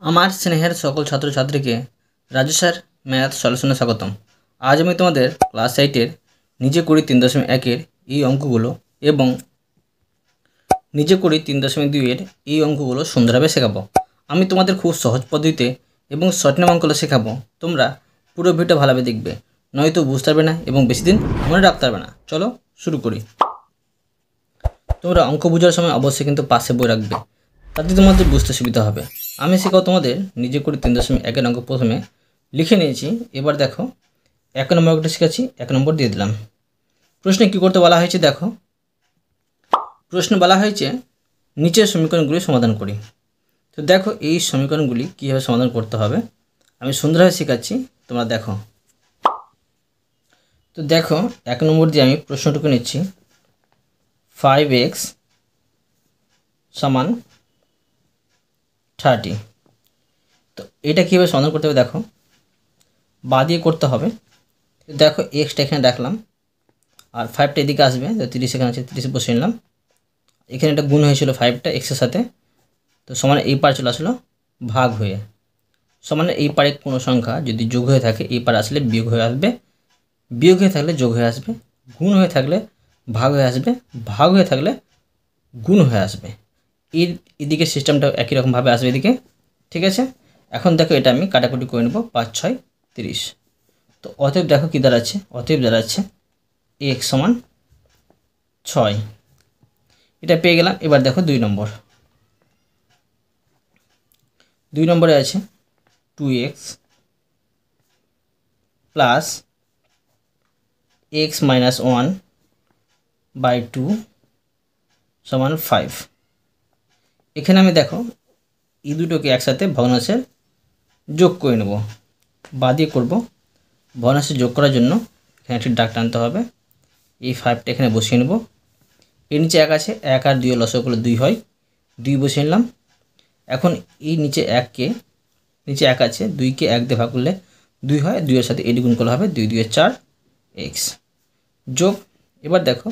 আমার স্নেহের সকল ছাত্রছাত্রীকে রাজু স্যার ম্যাথ সলিউশনে স্বাগতম। আজ আমি তোমাদের ক্লাস 8-এর নিজে করি 3.1-এর এই অঙ্কগুলো এবং নিজে করি 3.2-এর এই অঙ্কগুলো সুন্দরভাবে শেখাবো। আমি তোমাদের খুব সহজ পদ্ধতিতে এবং শর্ট নাম অঙ্কগুলো শেখাবো। তোমরা পুরো ভিডিওটা ভালোভাবে দেখবে, নয়তো বুঝতে পারবে না এবং বেশি দিন মনে রাখতে পারবে না। চলো শুরু করি। তোমরা অঙ্ক বোঝার সময় অবশ্যই কিন্তু পাশে বই রাখবে, তাতে তোমাদের বুঝতে সুবিধা হবে। আমি শেখাও তোমাদের নিজে করে 3.1-এর অঙ্ক প্রথমে লিখে নিয়েছি। এবার দেখো 1 নম্বর অঙ্কটা শিখেছি, 1 নম্বর দিয়ে দিলাম। প্রশ্নে কী করতে বলা হয়েছে দেখো। প্রশ্ন বলা হয়েছে নিচের সমীকরণগুলি সমাধান করি। তো দেখো এই সমীকরণগুলি কীভাবে সমাধান করতে হবে আমি সুন্দরভাবে শেখাচ্ছি, তোমরা দেখো। তো দেখো 1 নম্বর দিয়ে আমি প্রশ্নটুকু নিচ্ছি, 5x সমান 30। তো এটা কীভাবে সমাধান করতে হবে দেখো, বা দিয়ে করতে হবে। দেখো এক্সটা এখানে রাখলাম আর 5টা এদিকে আসবে, তো 30 এখানে আছে, 30 বসে নিলাম। এখানে একটা গুণ হয়েছিল 5টা এক্সের সাথে, তো সমানে এই পার চলে আসলো ভাগ হয়ে। সমানে এই পারে কোনো সংখ্যা যদি যোগ হয়ে থাকে এই পার আসলে বিয়োগ হয়ে আসবে, বিয়োগ হয়ে থাকলে যোগ হয়ে আসবে, গুণ হয়ে থাকলে ভাগ হয়ে আসবে, ভাগ হয়ে থাকলে গুণ হয়ে আসবে। এদিকে সিস্টেমটা একই রকমভাবে আসবে এদিকে, ঠিক আছে। এখন দেখো এটা আমি কাটাকুটি করে নেব, 5 6 30। তো অতএব দেখো কী দাঁড়াচ্ছে, অতএব দাঁড়াচ্ছে x সমান 6। এটা পেয়ে গেলাম। এবার দেখো 2 নম্বর, 2 নম্বরে আছে 2x প্লাস x মাইনাস 1/2 সমান 5। এখানে আমি দেখো এই দুটোকে একসাথে ভগ্নাংশের যোগ করে নেব, বা দিয়ে করবো। ভগ্নাংশে যোগ করার জন্য এখানে একটি দাগ টানতে হবে, এই 5টা এখানে বসিয়ে নেব। এর নিচে 1 আছে, 1 আর 2 লসাগু করলে 2 হয়, 2 বসিয়ে নিলাম। এখন এই নিচে 1কে, নিচে 1 আছে, 2কে 1 দিয়ে ভাগ করলে 2 হয়, 2 এর সাথে এটি গুণ করলে হবে 2 2 4 x যোগ। এবার দেখো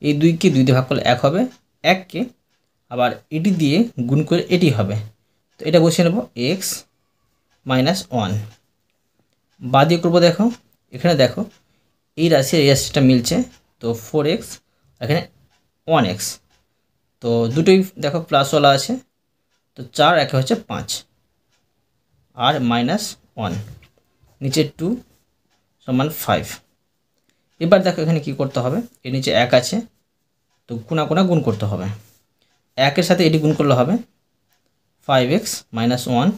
এই 2কে 2 দিয়ে ভাগ করলে 1 হবে, 1কে আবার এটি দিয়ে গুণ করে এটি হবে, তো এটা বসিয়ে নেব x মাইনাস 1। বা দিয়ে করবো। দেখো এখানে দেখো এই রাশি এই রাশিটা মিলছে, তো 4x এখানে 1x, তো দুটোই দেখো প্লাসওয়ালা আছে, তো 4 একে হচ্ছে 5 আর মাইনাস 1, নিচে 2 সমান 5। এবার দেখো এখানে কি করতে হবে, এর নিচে 1 আছে, তো কোনা কোনা গুণ করতে হবে। 1-এর সাথে এটি গুণ করলে হবে 5x মাইনাস 1,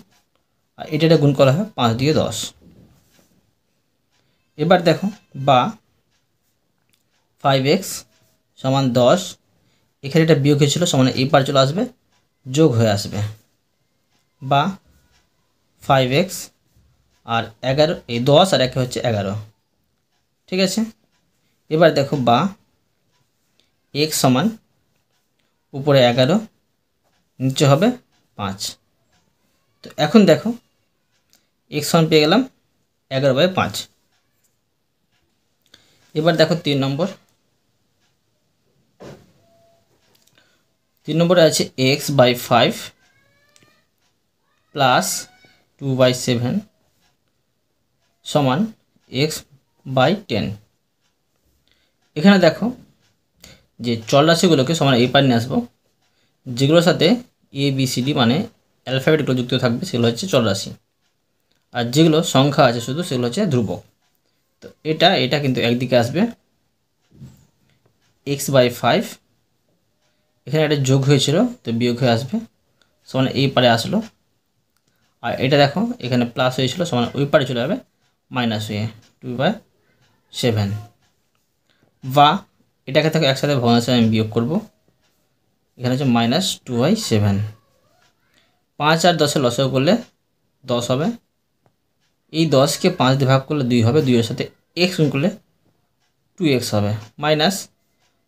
আর এটা গুণ করা হয় 5 দিয়ে 10। এবার দেখো বা 5x সমান 10, এখানে এটা বিয়োগ হয়েছিল, সমান এই পার চলে আসবে, যোগ হয়ে আসবে, বা 5x আর 11, এই 10 আর 1 হচ্ছে 11, ঠিক আছে। এবার দেখো বা x সমান উপরে 11 নিচে হবে 5। তো এখন দেখো x সমান পেয়ে গেলাম 11/5। এবার দেখো 3 নম্বর, 3 নম্বরে আছে x/5 প্লাস 2/7 সমান x/10। এখানে দেখো যে চল রাশিগুলোকে সমান এই পার নিয়ে আসবো, যেগুলোর সাথে ABCD মানে অ্যালফাবেটগুলো যুক্ত থাকবে সেগুলো হচ্ছে চল রাশি, আর যেগুলো সংখ্যা আছে শুধু সেগুলো হচ্ছে ধ্রুবক। তো এটা কিন্তু একদিকে আসবে x/5, এখানে একটা যোগ হয়েছিল তো বিয়োগ হয়ে আসবে, সমান এই পারে আসলো। আর এটা দেখো এখানে প্লাস হয়েছিল, সমান ওই পারে চলে যাবে মাইনাস হয়ে 2/7। বা এটাকে থেকে একসাথে ভগ্নাংশে আমি বিয়োগ করব, এখানে হচ্ছে মাইনাস 2/7। 5 আর 10-এর লসাগু করলে 10 হবে, এই 10কে 5 দিয়ে ভাগ করলে 2 হবে, 2 এর সাথে x গুণ করলে 2x হবে, মাইনাস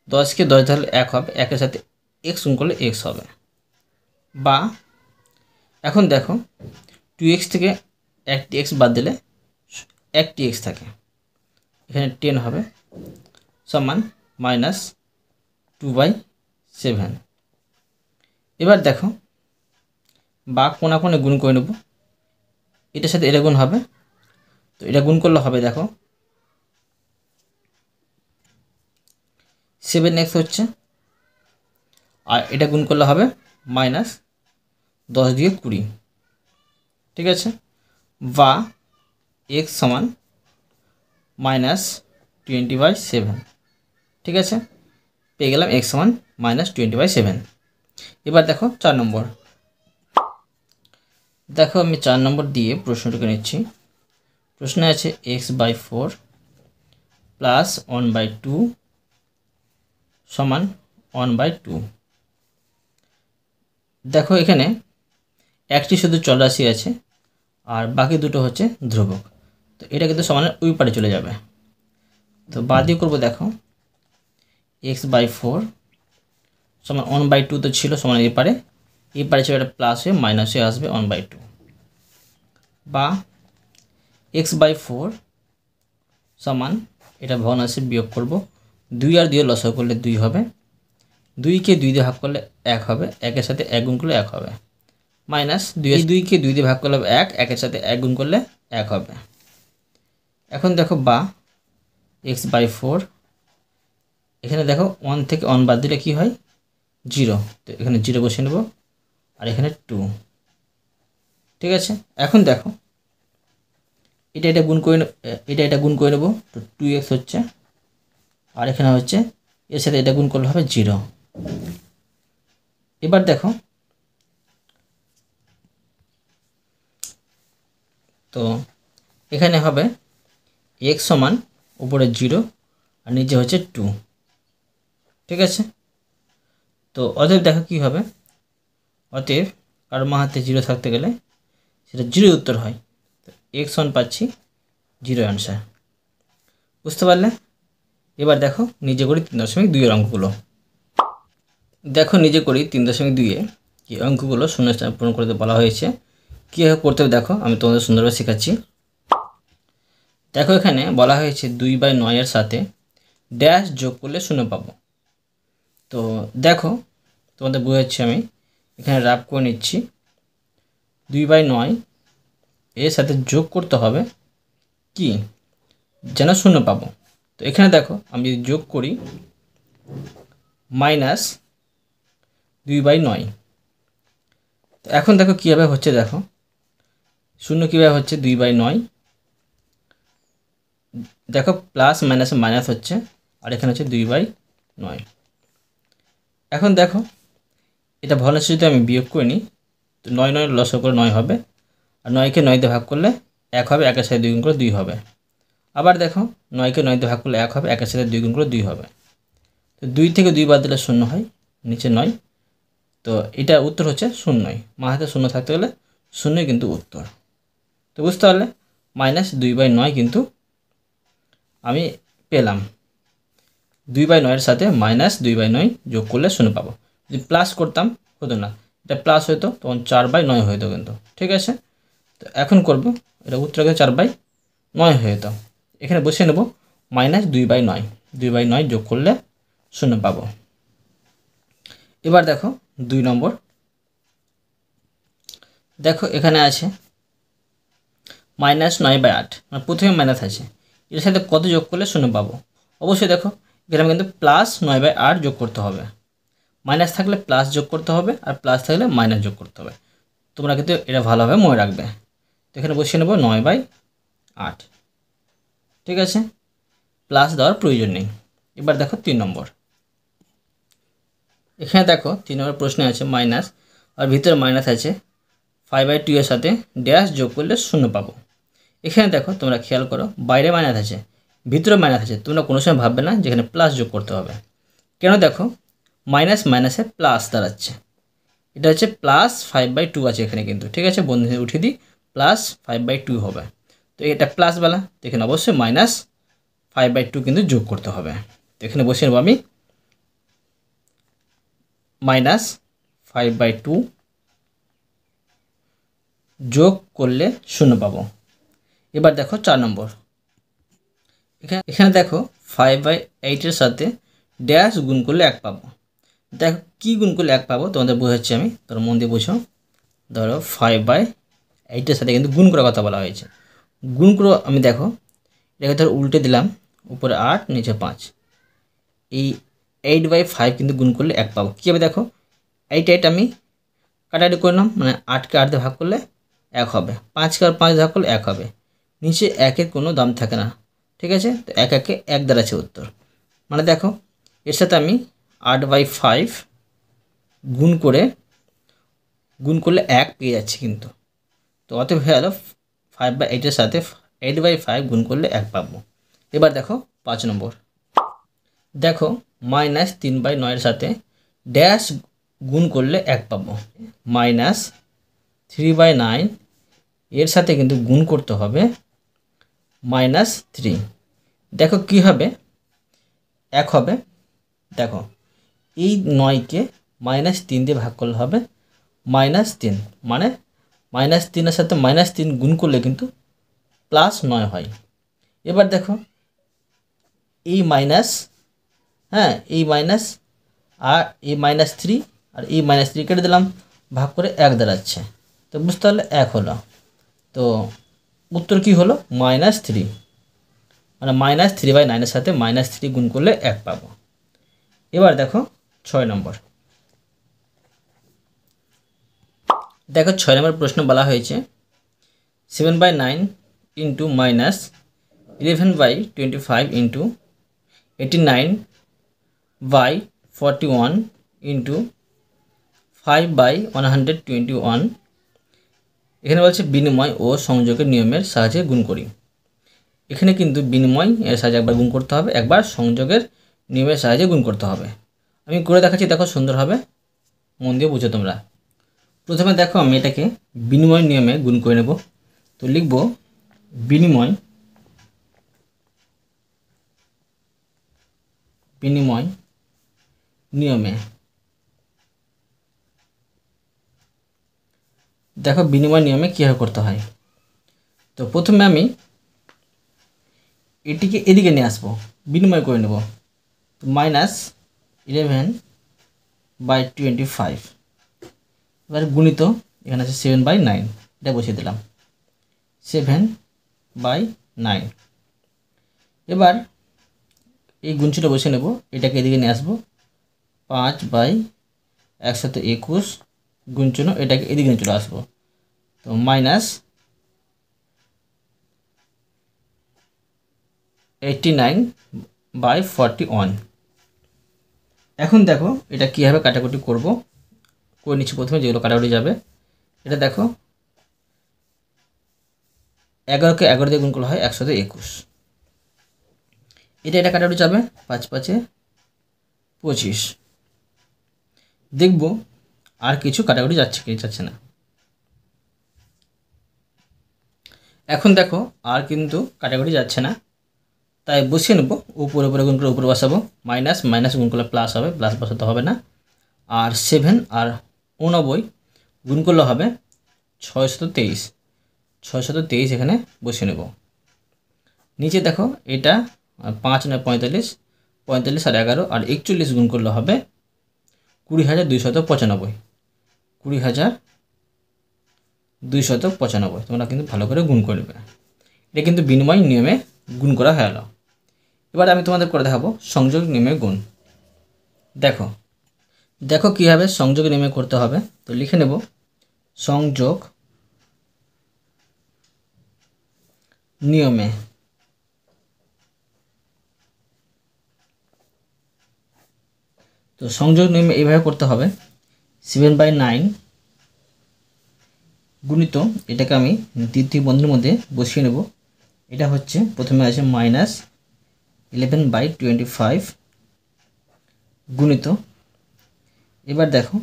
10কে 10 ধরলে 1 হবে, 1-এর সাথে x গুণ করলে x হবে। বা এখন দেখো 2x থেকে একটি x বাদ দিলে একটি x থাকে, এখানে 10 হবে, সমান মাইনাস 2/7। এবার দেখো বা কোণা কোণে গুণ করে নেব, এটার সাথে এটা গুণ হবে, তো এটা গুণ করলে হবে দেখো 7x হচ্ছে, আর এটা গুণ করলে হবে -10 দিয়ে 20, ঠিক আছে, বা x সমান -20/7, ঠিক আছে, পেয়ে গেলাম x সমান -20/7। এবার দেখো 4 নম্বর, দেখো আমি 4 নম্বর দিয়ে প্রশ্নটাকে নিচ্ছি। প্রশ্নে আছে x/4 প্লাস 1/2 সমান 1/2। দেখো এখানে একটি শুধু চলরাশি আছে আর বাকি দুটো হচ্ছে ধ্রুবক, তো এটা কিন্তু সমানের ওই পারে চলে যাবে। তো বাদ দিয়ে করবো, দেখো x/4 সমান 1/2 তো ছিল সমান এই পারে ছিল, এটা প্লাস হয়ে মাইনাস হয়ে আসবে 1/2, বা x/4 সমান এটা ভগ্নাংশে বিয়োগ করব, 2 আর 2 লসাগু করলে 2 হবে, 2কে 2 দিয়ে ভাগ করলে 1 হবে, 1-এর সাথে 1 গুণ করলে 1 হবে, মাইনাস 2কে 2 দিয়ে ভাগ করলে 1, 1-এর সাথে 1 গুণ করলে 1 হবে। এখন দেখো বা x/4, এখানে দেখো 1 থেকে 1 বাদ দিলে কি হয় 0, তো এখানে 0 বসিয়ে নেব, আর এখানে 2, ঠিক আছে। এখন দেখো এটা গুণ করে এটা গুণ করে নেব, তো 2x হচ্ছে, আর এখানে হচ্ছে এর সাথে এটা গুণ করলে হবে 0। এবার দেখো তো এখানে হবে x সমান উপরে 0 আর নিচে হচ্ছে 2, ঠিক আছে। তো অতএব দেখো কি হবে, অতএব কারো হাতে 0 থাকতে গেলে সেটা 0 উত্তর হয়, তো x সমান পাচ্ছি 0 অ্যান্সার। বুঝতে পারলে? এবার দেখো নিজে করি 3.2 অঙ্কগুলো। দেখো নিজে করি 3.2-এ কি অঙ্কগুলো শূন্যস্থান পূরণ করতে বলা হয়েছে, কীভাবে করতে হবে দেখো আমি তোমাদের সুন্দরভাবে শেখাচ্ছি। দেখো এখানে বলা হয়েছে 2/9 এর সাথে ড্যাশ যোগ করলে 0 পাবো। তো দেখো তোমাদের বোঝাচ্ছি, আমি এখানে রাফ করে নিচ্ছি, 2/9 এর সাথে যোগ করতে হবে কি যেন 0 পাবো। তো এখানে দেখো আমি যদি যোগ করি -2/9, তো এখন দেখো কীভাবে হচ্ছে, দেখো 0 কীভাবে হচ্ছে 2/9, দেখো প্লাস মাইনাসে মাইনাস হচ্ছে, আর এখানে হচ্ছে 2/9। এখন দেখো এটা ভগ্নাংশ যদি আমি বিয়োগ করে নিই, তো 9 লসাগু করে 9 হবে, আর 9কে 9 দিয়ে ভাগ করলে 1 হবে, 1-এর সাথে 2 গুণ করে 2 হবে। আবার দেখো 9কে 9 দিয়ে ভাগ করলে 1 হবে, 1-এর সাথে 2 গুণ করে 2 হবে। তো 2 থেকে 2 বাদ দিলে 0 হয়, নিচে 9, তো এটা উত্তর হচ্ছে 0। মা হাতে 0 থাকতে গেলে 0 কিন্তু উত্তর। তো বুঝতে পারলে -2/9 কিন্তু আমি পেলাম, 2/9 এর সাথে -2/9 যোগ করলে 0 পাবো। যদি প্লাস করতাম হতো না, এটা প্লাস হতো তখন 4/9 হতো কিন্তু, ঠিক আছে। তো এখন করব এটা উত্তরকে 4/9 হয়ে যেত, এখানে বসিয়ে নেব -2/9, 2/9 যোগ করলে 0 পাবো। এবার দেখো 2 নম্বর, দেখো এখানে আছে -9/8, মানে প্রথমে মাইনাস আছে, এর সাথে কত যোগ করলে 0 পাবো। অবশ্যই দেখো এখানে কিন্তু +9/8 যোগ করতে হবে, মাইনাস থাকলে প্লাস যোগ করতে হবে, আর প্লাস থাকলে মাইনাস যোগ করতে হবে। তোমরা কিন্তু এটা ভালোভাবে মনে রাখবে। তো এখানে বসিয়ে নেব 9/8, ঠিক আছে, প্লাস দেওয়ার প্রয়োজন নেই। এবার দেখো 3 নম্বর, এখানে দেখো 3 নম্বর প্রশ্নে আছে মাইনাস, আর ভিতরে মাইনাস আছে 5/2 এর সাথে ড্যাশ যোগ করলে 0 পাবো। এখানে দেখো তোমরা খেয়াল করো, বাইরে মাইনাস আছে ভিতরে মাইনাস আছে, তোমরা কোনো সময় ভাববে না যেখানে প্লাস যোগ করতে হবে। কেন দেখো মাইনাস মাইনাসে প্লাস দাঁড়াচ্ছে, এটা হচ্ছে +5/2 আছে এখানে কিন্তু, ঠিক আছে, বন্ধু উঠিয়ে দিই, +5/2 হবে। তো এটা প্লাস বেলা, তো এখানে অবশ্যই -5/2 কিন্তু যোগ করতে হবে। তো এখানে বসে নেব আমি -5/2 যোগ করলে 0 পাবো। এবার দেখো 4 নম্বর, এখানে দেখো 5/8 এর সাথে ড্যাশ গুণ করলে 1 পাবো। দেখো কী গুণ করলে 1 পাবো তোমাদের বোঝাচ্ছি আমি, তোমরা মন দিয়ে বোঝো। ধরো 5/8 সাথে কিন্তু গুণ করার কথা বলা হয়েছে। গুণ করে আমি দেখো এটাকে ধরো উল্টে দিলাম, উপরে 8 নিচে 5। এই 8/5 কিন্তু গুণ করলে 1 পাবো। কীভাবে দেখো, 8 আমি কাটাকাটি করলাম, মানে 8কে 8 দিয়ে ভাগ করলে 1 হবে, 5কে 5 ভাগ করলে 1 হবে। নিচে 1-এর কোনো দাম থাকে না, ঠিক আছে? তো 1 1-এ 1 দাঁড়াচ্ছে উত্তর। মানে দেখো এর সাথে আমি 8/5 গুণ করলে 1 পেয়ে যাচ্ছি কিন্তু। তো অতএব হয়ে গেল 5/8-এর সাথে 8/5 গুণ করলে 1 পাবো। এবার দেখো 5 নম্বর। দেখো -3/9-এর সাথে ড্যাশ গুণ করলে 1 পাবো। -3/9 এর সাথে কিন্তু গুণ করতে হবে -3। দেখো কি হবে, 1 হবে। দেখো এই 9কে -3 দিয়ে ভাগ করলে হবে -3, মানে -3-এর সাথে -3 গুণ করলে কিন্তু +9 হয়। এবার দেখো এই মাইনাস, হ্যাঁ এই মাইনাস আর এই -3 আর এই -3 কেটে দিলাম, ভাগ করে 1 দাঁড়াচ্ছে। তো বুঝতে পারলে 1 হলো। তো উত্তর কি হলো -3, মানে -3/9-এর সাথে -3 গুণ করলে 1 পাবো। এবার দেখো 6 নম্বর। দেখো 6 নম্বর প্রশ্ন বলা হয়েছে 7/9 ইন্টু -11/25 ইন্টু 89/41 ইন্টু 5/121। এখানে বলছে বিনিময় ও সংযোগের নিয়মের সাহায্যে গুণ করি। এখানে কিন্তু বিনিময় এর সাহায্যে একবার গুণ করতে হবে, একবার সংযোগের নিয়মের সাহায্যে গুণ করতে হবে। আমি করে দেখাচ্ছি, দেখো সুন্দর হবে, মন দিয়ে বুঝো তোমরা। প্রথমে দেখো আমি এটাকে বিনিময় নিয়মে গুণ করে নেব। তো লিখব বিনিময় নিয়মে। দেখো বিনিময় নিয়মে কীভাবে করতে হয়। তো প্রথমে আমি এটিকে এদিকে নিয়ে আসবো, বিনিময় করে নেব। তো -11/25 এবার গুণিত, এখানে আছে 7/9, এটা বসিয়ে দিলাম 7/9। এবার এই গুণচিটা বসিয়ে নেব, এটাকে এদিকে নিয়ে আসবো 5/121 গুণচিহ্ন, এটাকে এদিকে নিয়ে চলে আসবো। তো -89/41। এখন দেখো এটা কীভাবে কাটাকুটি করে নিচ্ছি। প্রথমে যেগুলো কাটাকুটি যাবে, এটা দেখো 11কে 11 দিয়ে গুণ করলে হয় 121। এটা কাটাকুটি যাবে 5×5=25। দেখব আর কিছু কাটাকুটি যাচ্ছে না। এখন দেখো আর কিন্তু কাটাকুটি যাচ্ছে না, তাই বসিয়ে নেব। উপরে গুণ করে উপরে বসাবো, মাইনাস মাইনাস গুণ করলে প্লাস হবে, প্লাস বসাতে হবে না। আর 7 আর 89 গুণ করলে হবে 623। 623 এখানে বসিয়ে নেব। নিচে দেখো এটা 5 9 45, 45 আর 11 আর 41 গুণ করলে হবে 20,295। 20,295। তোমরা কিন্তু ভালো করে গুণ করে নেবে। এটা কিন্তু বিনিময় নিয়মে গুণ করা হয়ে গেল। এবার আমি তোমাদের করে দেখাবো সংযোগ নিয়মে গুণ। দেখো কীভাবে সংযোগ নিয়মে করতে হবে। তো লিখে নেব সংযোগ নিয়মে। তো সংযোগ নিয়মে এইভাবে করতে হবে, 7/9 গুণিত, এটাকে আমি দ্বিতীয় বন্ধনীর মধ্যে বসিয়ে নেব। এটা হচ্ছে প্রথমে আছে -11/25 গুণিত, এবার দেখো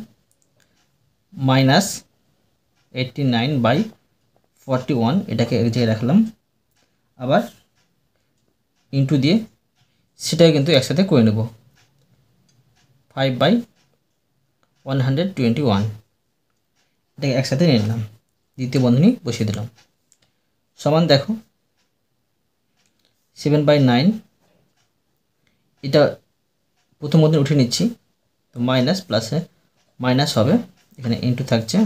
-89/41, এটাকে এক জায়গায় রাখলাম, আবার ইন্টু দিয়ে সেটাকে কিন্তু একসাথে করে নেব 5/121, এটাকে একসাথে নিয়ে নিলাম, দ্বিতীয় বন্ধনী বসিয়ে দিলাম। সমান দেখো 7/9, এটা প্রথম বন্ধনী উঠে নিচ্ছি। তো মাইনাস প্লাসে মাইনাস হবে, এখানে ইন্টু থাকছে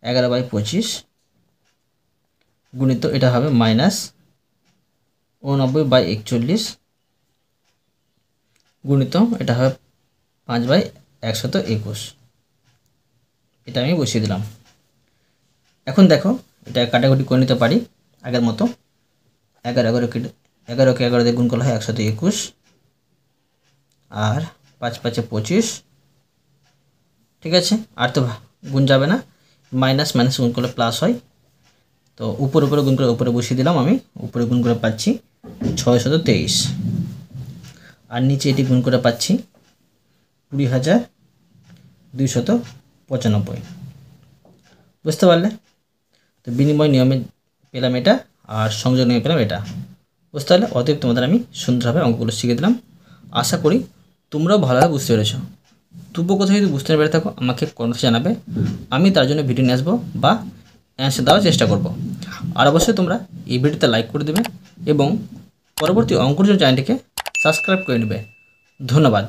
11/25 গুণিত এটা হবে মাইনাস 89/41 গুণিত এটা হবে 5/121। এটা আমি বসিয়ে দিলাম। এখন দেখো এটা কাটাকুটি করে নিতে পারি আগের মতো। 11কে 11 দিয়ে গুণ করলে হয় 121 আর 5 5 25। ঠিক আছে, আর তো গুণ যাবে না, মাইনাস মাইনাস গুণ করলে প্লাস হয়। তো উপরে গুণ করে উপরে বসিয়ে দিলাম আমি। উপরে গুণ করে পাচ্ছি 623 আর নিচে এটি গুণ করে পাচ্ছি 20,295। বুঝতে পারলে? তো বিনিময় নিয়মে পেলাম এটা আর সংযোগ নিয়মে পেলাম এটা। বুঝতে পারলে? অতএব তোমাদের আমি সুন্দরভাবে অঙ্কগুলো শিখে দিলাম। আশা করি তোমরাও ভালোভাবে বুঝতে পেরেছো। তবুও কোথাও যদি বুঝতে না পেরে থাকো আমাকে কমেন্টে জানাবে, আমি তার জন্য ভিডিও নিয়ে আসবো বা অ্যান্সার দেওয়ার চেষ্টা করব। আর অবশ্যই তোমরা এই ভিডিওতে লাইক করে দেবে এবং পরবর্তী অঙ্কের জন্য চ্যানেলটিকে সাবস্ক্রাইব করে নেবে। ধন্যবাদ।